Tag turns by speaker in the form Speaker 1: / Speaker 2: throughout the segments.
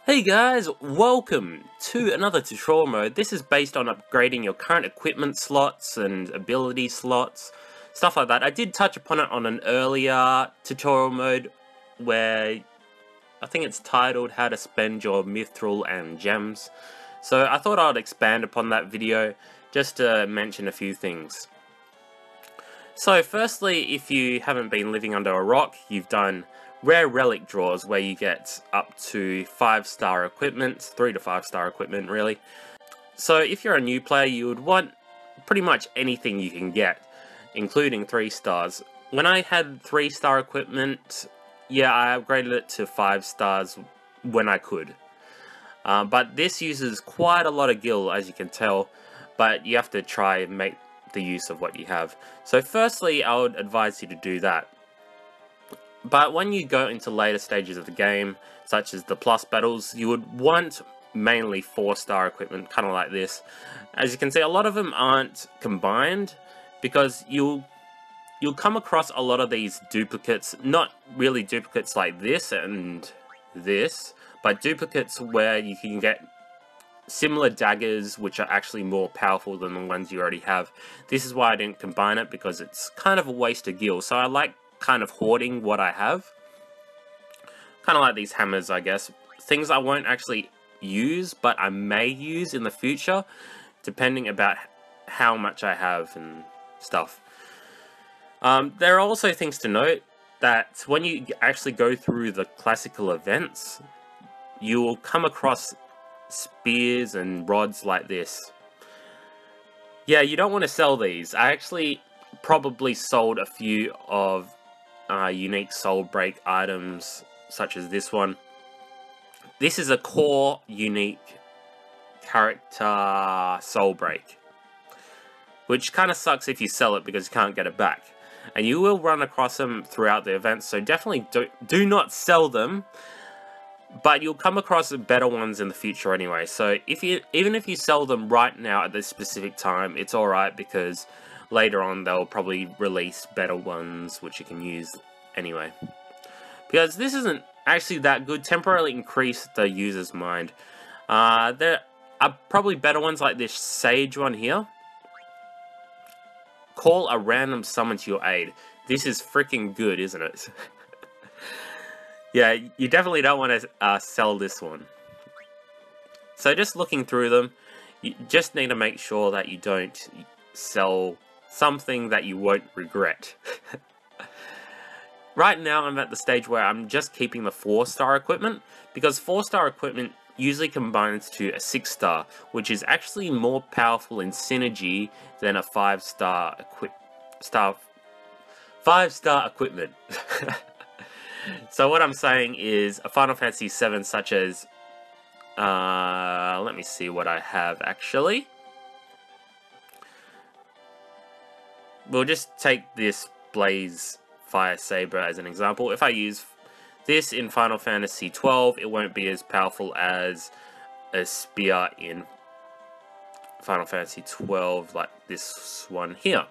Speaker 1: Hey guys, welcome to another tutorial mode. This is based on upgrading your current equipment slots and ability slots, stuff like that. I did touch upon it on an earlier tutorial mode where I think it's titled How to Spend Your Mithril and Gems. So I thought I'd expand upon that video just to mention a few things. So firstly, if you haven't been living under a rock, you've done rare relic draws where you get up to 5-star equipment, 3 to 5-star equipment really. So if you're a new player, you would want pretty much anything you can get, including 3 stars. When I had 3-star equipment, yeah, I upgraded it to 5 stars when I could. But this uses quite a lot of gil, as you can tell, but you have to try and make the use of what you have. So firstly, I would advise you to do that. But when you go into later stages of the game, such as the plus battles, you would want mainly 4-star equipment, kind of like this. As you can see, a lot of them aren't combined, because you'll come across a lot of these duplicates, not really duplicates like this and this, but duplicates where you can get similar daggers which are actually more powerful than the ones you already have. This is why I didn't combine it, because it's kind of a waste of gil. So I like kind of hoarding what I have. Kind of like these hammers, I guess. Things I won't actually use, but I may use in the future, depending about how much I have and stuff. There are also things to note that when you actually go through the classical events, you will come across spears and rods like this. Yeah, you don't want to sell these. I actually probably sold a few of unique soul break items, such as this one. This is a core unique character soul break, which kind of sucks if you sell it because you can't get it back, and you will run across them throughout the events, so definitely do not sell them. But you'll come across better ones in the future anyway. So even if you sell them right now at this specific time, it's alright, because later on they'll probably release better ones which you can use anyway. Because this isn't actually that good. Temporarily increase the user's mind. There are probably better ones like this sage one here. Call a random summon to your aid. This is freaking good, isn't it? Yeah, you definitely don't want to sell this one. So just looking through them, you just need to make sure that you don't sell something that you won't regret. Right now I'm at the stage where I'm just keeping the 4-star equipment, because 4-star equipment usually combines to a 6-star, which is actually more powerful in synergy than a 5-star equipment. So what I'm saying is a Final Fantasy VII such as, let me see what I have actually. We'll just take this Blaze Fire Saber as an example. If I use this in Final Fantasy XII, it won't be as powerful as a spear in Final Fantasy XII like this one here.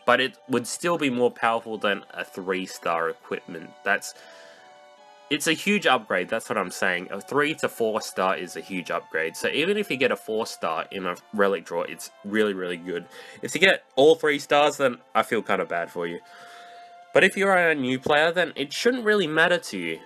Speaker 1: But it would still be more powerful than a 3-star equipment. It's a huge upgrade, that's what I'm saying. A 3 to 4-star is a huge upgrade. So even if you get a 4-star in a relic draw, it's really, really good. If you get all 3 stars, then I feel kind of bad for you. But if you're a new player, then it shouldn't really matter to you,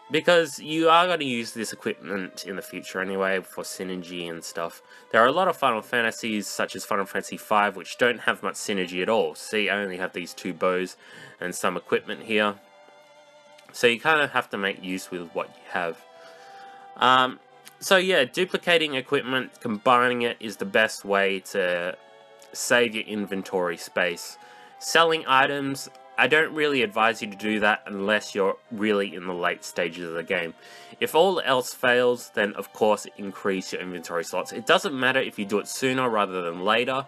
Speaker 1: because you are going to use this equipment in the future anyway for synergy and stuff. There are a lot of Final Fantasies, such as Final Fantasy V, which don't have much synergy at all. See, I only have these 2 bows and some equipment here. So you kind of have to make use with what you have. So yeah, duplicating equipment, combining it is the best way to save your inventory space. Selling items, I don't really advise you to do that unless you're really in the late stages of the game. If all else fails, then of course increase your inventory slots. It doesn't matter if you do it sooner rather than later,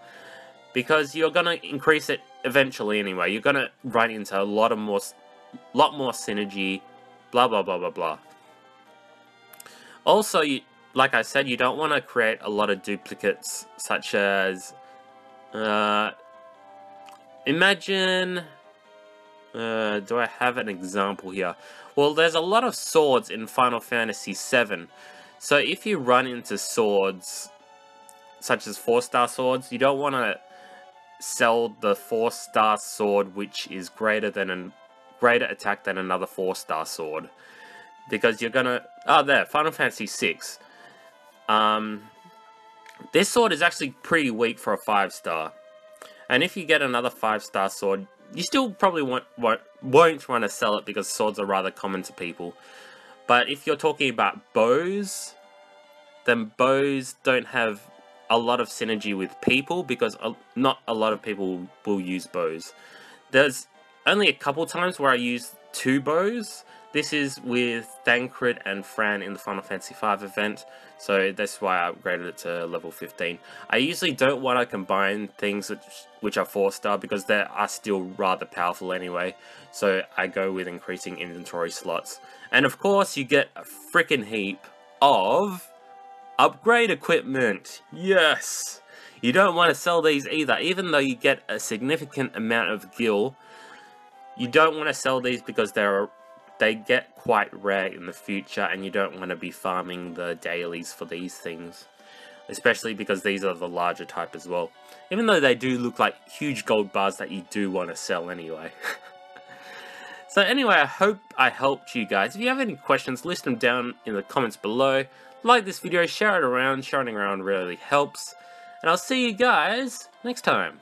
Speaker 1: because you're going to increase it eventually anyway. You're going to run into a lot more synergy, blah blah blah blah blah. Also, like I said, you don't want to create a lot of duplicates, such as imagine Do I have an example here? Well, there's a lot of swords in Final Fantasy VII. So if you run into swords, such as 4-star swords, you don't want to sell the 4-star sword which is greater attack than another 4-star sword. Because you're gonna... Oh, there, Final Fantasy VI. This sword is actually pretty weak for a 5-star. And if you get another 5-star sword, you still probably won't want to sell it because swords are rather common to people. But if you're talking about bows, then bows don't have a lot of synergy with people because not a lot of people will use bows. There's only a couple times where I use 2 bows. This is with Thancred and Fran in the Final Fantasy V event, so that's why I upgraded it to level 15. I usually don't want to combine things which are 4-star because they are still rather powerful anyway, so I go with increasing inventory slots. And of course you get a frickin' heap of upgrade equipment. Yes! You don't want to sell these either, even though you get a significant amount of gil. You don't want to sell these because they get quite rare in the future, and you don't want to be farming the dailies for these things. Especially because these are the larger type as well. Even though they do look like huge gold bars that you do want to sell anyway. So anyway, I hope I helped you guys. If you have any questions, list them down in the comments below. Like this video, share it around. Sharing around really helps. And I'll see you guys next time.